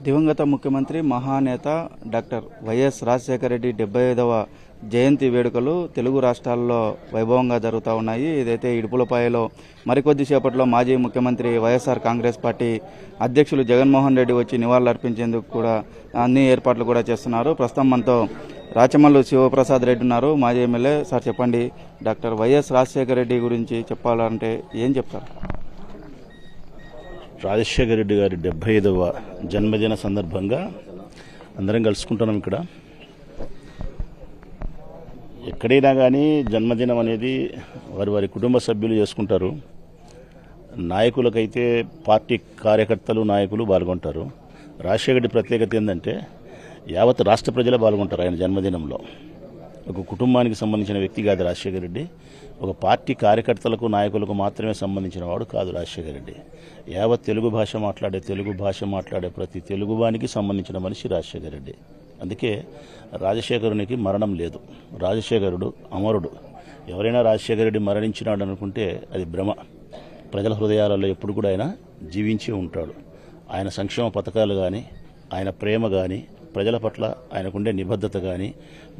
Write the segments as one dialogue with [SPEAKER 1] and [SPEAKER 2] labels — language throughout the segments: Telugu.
[SPEAKER 1] దివంగత ముఖ్యమంత్రి మహానేత డాక్టర్ వైఎస్ రాజశేఖర రెడ్డి 75వ జయంతి వేడుకలు తెలుగు రాష్ట్రాల్లో వైభవంగా జరుగుతూ ఉన్నాయి. ఇదైతే ఇడుపులపాయలో మరికొద్ది సేపట్లో మాజీ ముఖ్యమంత్రి వైఎస్ఆర్ కాంగ్రెస్ పార్టీ అధ్యక్షులు జగన్మోహన్ రెడ్డి వచ్చి నివాళులర్పించేందుకు కూడా అన్ని ఏర్పాట్లు కూడా చేస్తున్నారు. ప్రస్తుతం మనతో రాచమల్లు శివప్రసాద్ రెడ్డి ఉన్నారు, మాజీ ఎమ్మెల్యే. సార్ చెప్పండి, డాక్టర్ వైఎస్ రాజశేఖర రెడ్డి గురించి చెప్పాలంటే ఏం చెప్తారు?
[SPEAKER 2] రాజశేఖర రెడ్డి గారి 75వ జన్మదిన సందర్భంగా అందరం కలుసుకుంటున్నాం. ఇక్కడ ఎక్కడైనా కానీ జన్మదినం అనేది వారి వారి కుటుంబ సభ్యులు చేసుకుంటారు. నాయకులకైతే పార్టీ కార్యకర్తలు నాయకులు పాల్గొంటారు. రాజశేఖర రెడ్డి ప్రత్యేకత ఏంటంటే యావత్ రాష్ట్ర ప్రజలు పాల్గొంటారు ఆయన జన్మదినంలో. ఒక కుటుంబానికి సంబంధించిన వ్యక్తి కాదు రాజశేఖర రెడ్డి, ఒక పార్టీ కార్యకర్తలకు నాయకులకు మాత్రమే సంబంధించిన వాడు కాదు రాజశేఖర రెడ్డి. యావత్ తెలుగు భాష మాట్లాడే ప్రతి తెలుగువానికి సంబంధించిన మనిషి రాజశేఖర రెడ్డి. అందుకే రాజశేఖరునికి మరణం లేదు. రాజశేఖరుడు అమరుడు. ఎవరైనా రాజశేఖర రెడ్డి మరణించినాడు అనుకుంటే అది భ్రమ. ప్రజల హృదయాలలో ఎప్పుడు కూడా ఆయన జీవించి ఉంటాడు. ఆయన సంక్షేమ పథకాలు కానీ, ఆయన ప్రేమ కానీ, ప్రజల పట్ల ఆయనకుండే నిబద్ధత కానీ,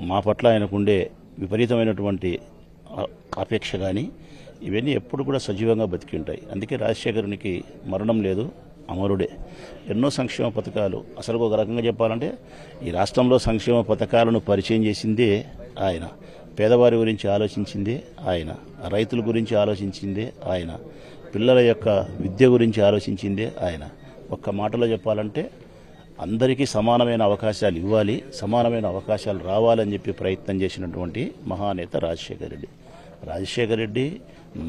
[SPEAKER 2] మా పట్ల ఆయనకుండే విపరీతమైనటువంటి అపేక్ష కానీ, ఇవన్నీ ఎప్పుడు కూడా సజీవంగా బతికి ఉంటాయి. అందుకే రాజశేఖరునికి మరణం లేదు, అమరుడే. ఎన్నో సంక్షేమ పథకాలు, అసలు ఒక రకంగా చెప్పాలంటే ఈ రాష్ట్రంలో సంక్షేమ పథకాలను పరిచయం చేసిందే ఆయన. పేదవారి గురించి ఆలోచించిందే ఆయన. రైతుల గురించి ఆలోచించిందే ఆయన. పిల్లల యొక్క విద్య గురించి ఆలోచించిందే ఆయన. ఒక్క మాటలో చెప్పాలంటే అందరికీ సమానమైన అవకాశాలు ఇవ్వాలి, సమానమైన అవకాశాలు రావాలని చెప్పి ప్రయత్నం చేసినటువంటి మహానేత రాజశేఖర రెడ్డి. రాజశేఖర రెడ్డి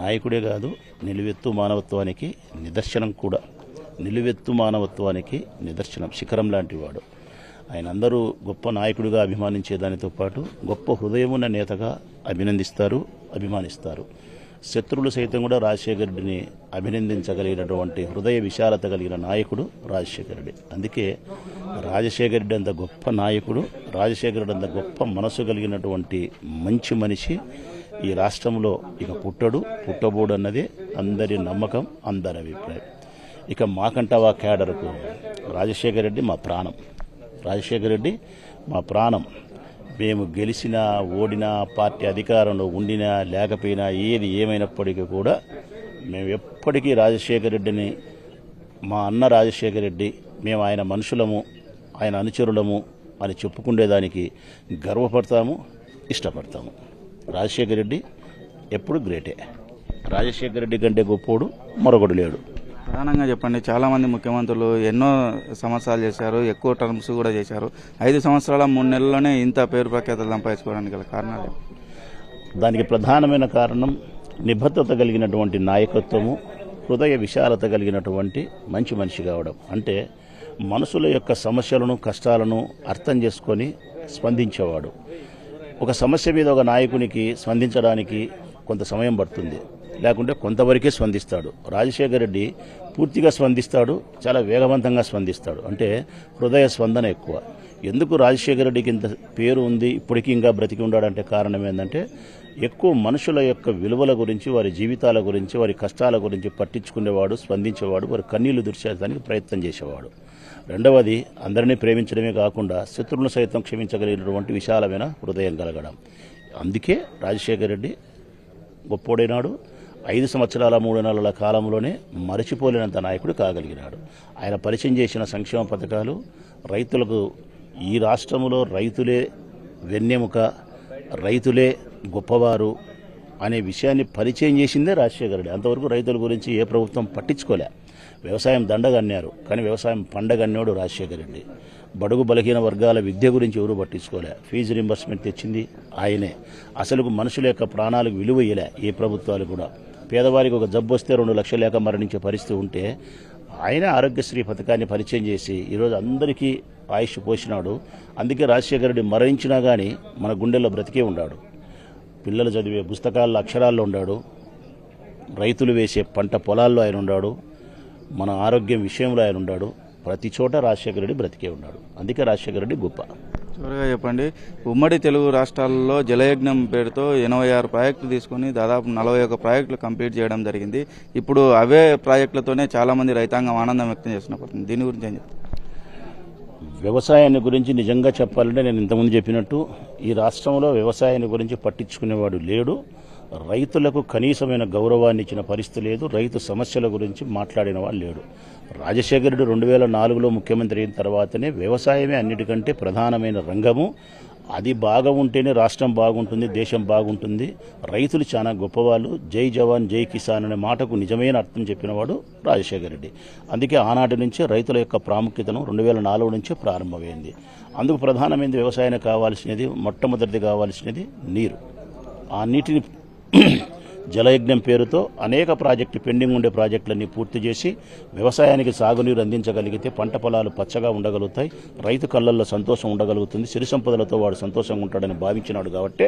[SPEAKER 2] నాయకుడే కాదు, నిలువెత్తు మానవత్వానికి నిదర్శనం కూడా. నిలువెత్తు మానవత్వానికి నిదర్శనం, శిఖరం లాంటి వాడు ఆయన. అందరూ గొప్ప నాయకుడిగా అభిమానించేదానితో పాటు గొప్ప హృదయమున్న నేతగా అభినందిస్తారు, అభిమానిస్తారు. శత్రువులు సైతం కూడా రాజశేఖర రెడ్డిని అభినందించగలిగినటువంటి హృదయ విశాలత కలిగిన నాయకుడు రాజశేఖర రెడ్డి. అందుకే రాజశేఖర రెడ్డి అంత గొప్ప నాయకుడు, రాజశేఖర రెడ్డి అంత గొప్ప మనసు కలిగినటువంటి మంచి మనిషి ఈ రాష్ట్రంలో ఇక పుట్టబోడు అన్నదే అందరి నమ్మకం, అందరి అభిప్రాయం. ఇక మాకంటావా కేడర్కు రాజశేఖర రెడ్డి మా ప్రాణం. రాజశేఖర రెడ్డి మా ప్రాణం. మేము గెలిచినా ఓడినా, పార్టీ అధికారంలో ఉండినా లేకపోయినా, ఏది ఏమైనప్పటికీ కూడా మేము ఎప్పటికీ రాజశేఖర రెడ్డిని మా అన్న రాజశేఖర రెడ్డి, మేము ఆయన మనుషులము, ఆయన అనుచరులము అని చెప్పుకునేదానికి గర్వపడతాము, ఇష్టపడతాము. రాజశేఖర రెడ్డి ఎప్పుడు గ్రేటే. రాజశేఖర రెడ్డి కంటే గొప్పోడు మరొకడు లేడు.
[SPEAKER 1] ప్రధానంగా చెప్పండి, చాలామంది ముఖ్యమంత్రులు ఎన్నో సంవత్సరాలు చేశారు, ఎక్కువ టర్మ్స్ కూడా చేశారు. 5 సంవత్సరాల 3 నెలల్లోనే ఇంత పేరు ప్రఖ్యాతలు సంపాదించుకోవడానికి గల కారణాలు?
[SPEAKER 2] దానికి ప్రధానమైన కారణం నిబద్ధత కలిగినటువంటి నాయకత్వము, హృదయ విశాలత కలిగినటువంటి మంచి మనిషి కావడం. అంటే మనుషుల యొక్క సమస్యలను, కష్టాలను అర్థం చేసుకొని స్పందించేవాడు. ఒక సమస్య మీద ఒక నాయకునికి స్పందించడానికి కొంత సమయం పడుతుంది, లేకుంటే కొంతవరకే స్పందిస్తాడు. రాజశేఖర రెడ్డి పూర్తిగా స్పందిస్తాడు, చాలా వేగవంతంగా స్పందిస్తాడు. అంటే హృదయ స్పందన ఎక్కువ. ఎందుకు రాజశేఖర రెడ్డికి ఇంత పేరు ఉంది, ఇప్పటికీ ఇంకా బ్రతికి ఉన్నాడంటే కారణం ఏంటంటే ఎక్కువ మనుషుల యొక్క విలువల గురించి, వారి జీవితాల గురించి, వారి కష్టాల గురించి పట్టించుకునేవాడు, స్పందించేవాడు, వారి కన్నీళ్లు దుర్చేయడానికి ప్రయత్నం చేసేవాడు. రెండవది, అందరినీ ప్రేమించడమే కాకుండా శత్రువులను సైతం క్షమించగలిగినటువంటి విశాలమైన హృదయం కలగడం. అందుకే రాజశేఖర రెడ్డి గొప్పోడైనాడు. 5 సంవత్సరాల 3 నెలల కాలంలోనే మరచిపోలేనంత నాయకుడు కాగలిగినాడు. ఆయన పరిచయం చేసిన సంక్షేమ పథకాలు రైతులకు, ఈ రాష్ట్రంలో రైతులే వెన్నెముక, రైతులే గొప్పవారు అనే విషయాన్ని పరిచయం చేసిందే రాజశేఖర రెడ్డి. అంతవరకు రైతుల గురించి ఏ ప్రభుత్వం పట్టించుకోలే. వ్యవసాయం దండగన్నారు, కానీ వ్యవసాయం పండగన్నాడు రాజశేఖర రెడ్డి. బడుగు బలహీన వర్గాల విద్య గురించి ఎవరు పట్టించుకోలే. ఫీజు రింబర్స్మెంట్ తెచ్చింది ఆయనే. అసలు మనుషుల యొక్క ప్రాణాలకు విలువ ఇయ్యలే ఏ ప్రభుత్వాలు కూడా. పేదవారికి ఒక జబ్బు వస్తే 2 లక్షలు లేక మరణించే పరిస్థితి ఉంటే ఆయన ఆరోగ్యశ్రీ పథకాన్ని పరిచయం చేసి ఈరోజు అందరికీ ఆయుష్ పోసినాడు. అందుకే రాజశేఖర రెడ్డి మరణించినా కానీ మన గుండెల్లో బ్రతికే ఉన్నాడు. పిల్లలు చదివే పుస్తకాల్లో అక్షరాల్లో ఉన్నాడు. రైతులు వేసే పంట పొలాల్లో ఆయన ఉన్నాడు. మన ఆరోగ్యం విషయంలో ఆయన ఉన్నాడు. ప్రతి చోట రాజశేఖర రెడ్డి బ్రతికే ఉన్నాడు. అందుకే రాజశేఖర రెడ్డి గొప్ప.
[SPEAKER 1] చివరిగా చెప్పండి, ఉమ్మడి తెలుగు రాష్ట్రాల్లో జలయజ్ఞం పేరుతో 86 ప్రాజెక్టులు తీసుకుని దాదాపు 41 ప్రాజెక్టులు కంప్లీట్ చేయడం జరిగింది. ఇప్పుడు అవే ప్రాజెక్టులతోనే చాలామంది రైతాంగం ఆనందం వ్యక్తం చేస్తున్నారు. దీని గురించి ఏం చెప్తారు?
[SPEAKER 2] వ్యవసాయాన్ని గురించి నిజంగా చెప్పాలంటే నేను ఇంతకుముందు చెప్పినట్టు ఈ రాష్ట్రంలో వ్యవసాయాన్ని గురించి పట్టించుకునేవాడు లేడు. రైతులకు కనీసమైన గౌరవాన్ని ఇచ్చిన పరిస్థితి లేదు. రైతు సమస్యల గురించి మాట్లాడిన వాడు లేడు. రాజశేఖర రెడ్డి 2004లో ముఖ్యమంత్రి అయిన తర్వాతనే వ్యవసాయమే అన్నిటికంటే ప్రధానమైన రంగము. అది బాగా ఉంటేనే రాష్ట్రం బాగుంటుంది, దేశం బాగుంటుంది. రైతులు చాలా గొప్పవాళ్ళు. జై జవాన్ జై కిసాన్ అనే మాటకు నిజమైన అర్థం చెప్పినవాడు రాజశేఖర రెడ్డి. అందుకే ఆనాటి నుంచే రైతుల యొక్క ప్రాముఖ్యతను 2004 నుంచే ప్రారంభమైంది. అందుకు ప్రధానమైనది వ్యవసాయానికి కావాల్సినది, మొట్టమొదటిది కావాల్సినది నీరు. ఆ నీటిని జలయజ్ఞం పేరుతో అనేక ప్రాజెక్టు పెండింగ్ ఉండే ప్రాజెక్టులన్నీ పూర్తి చేసి వ్యవసాయానికి సాగునీరు అందించగలిగితే పంట పొలాలు పచ్చగా ఉండగలుగుతాయి, రైతు కళ్ళల్లో సంతోషం ఉండగలుగుతుంది, సిరి సంపదలతో వాడు సంతోషంగా ఉంటాడని భావించినాడు. కాబట్టి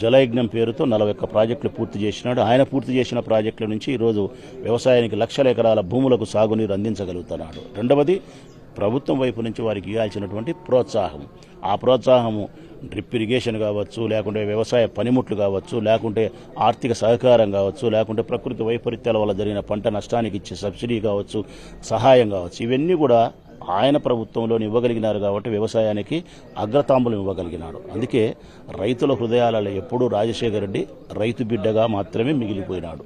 [SPEAKER 2] జలయజ్ఞం పేరుతో 41 ప్రాజెక్టులు పూర్తి చేసినాడు. ఆయన పూర్తి చేసిన ప్రాజెక్టుల నుంచి ఈరోజు వ్యవసాయానికి లక్షల ఎకరాల భూములకు సాగునీరు అందించగలుగుతున్నాడు. రెండవది ప్రభుత్వం వైపు నుంచి వారికి ఇవ్వాల్సినటువంటి ప్రోత్సాహం. ఆ ప్రోత్సాహము డ్రిప్ ఇరిగేషన్ కావచ్చు, లేకుంటే వ్యవసాయ పనిముట్లు కావచ్చు, లేకుంటే ఆర్థిక సహకారం కావచ్చు, లేకుంటే ప్రకృతి వైపరీత్యాల వల్ల జరిగిన పంట నష్టానికి ఇచ్చే సబ్సిడీ కావచ్చు, సహాయం కావచ్చు, ఇవన్నీ కూడా ఆయన ప్రభుత్వంలో ఇవ్వగలిగినారు. కాబట్టి వ్యవసాయానికి అగ్రతాంబులు ఇవ్వగలిగినాడు. అందుకే రైతుల హృదయాలలో ఎప్పుడూ రాజశేఖర రెడ్డి రైతు బిడ్డగా మాత్రమే మిగిలిపోయినాడు.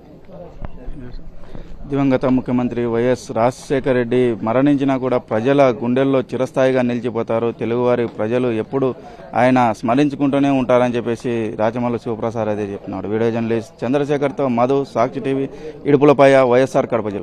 [SPEAKER 1] దివంగత ముఖ్యమంత్రి వైఎస్ రాజశేఖర రెడ్డి మరణించినా కూడా ప్రజల గుండెల్లో చిరస్థాయిగా నిలిచిపోతారు. తెలుగువారి ప్రజలు ఎప్పుడు ఆయన స్మరించుకుంటూనే ఉంటారని చెప్పేసి రాచమల్లు శివప్రసాద్ అదే చెప్పినాడు. వీడియో జర్నలిస్ట్ చంద్రశేఖర్తో మధు, సాక్షి టీవీ, ఇడుపులపాయ, వైఎస్ఆర్ కడప జిల్లా.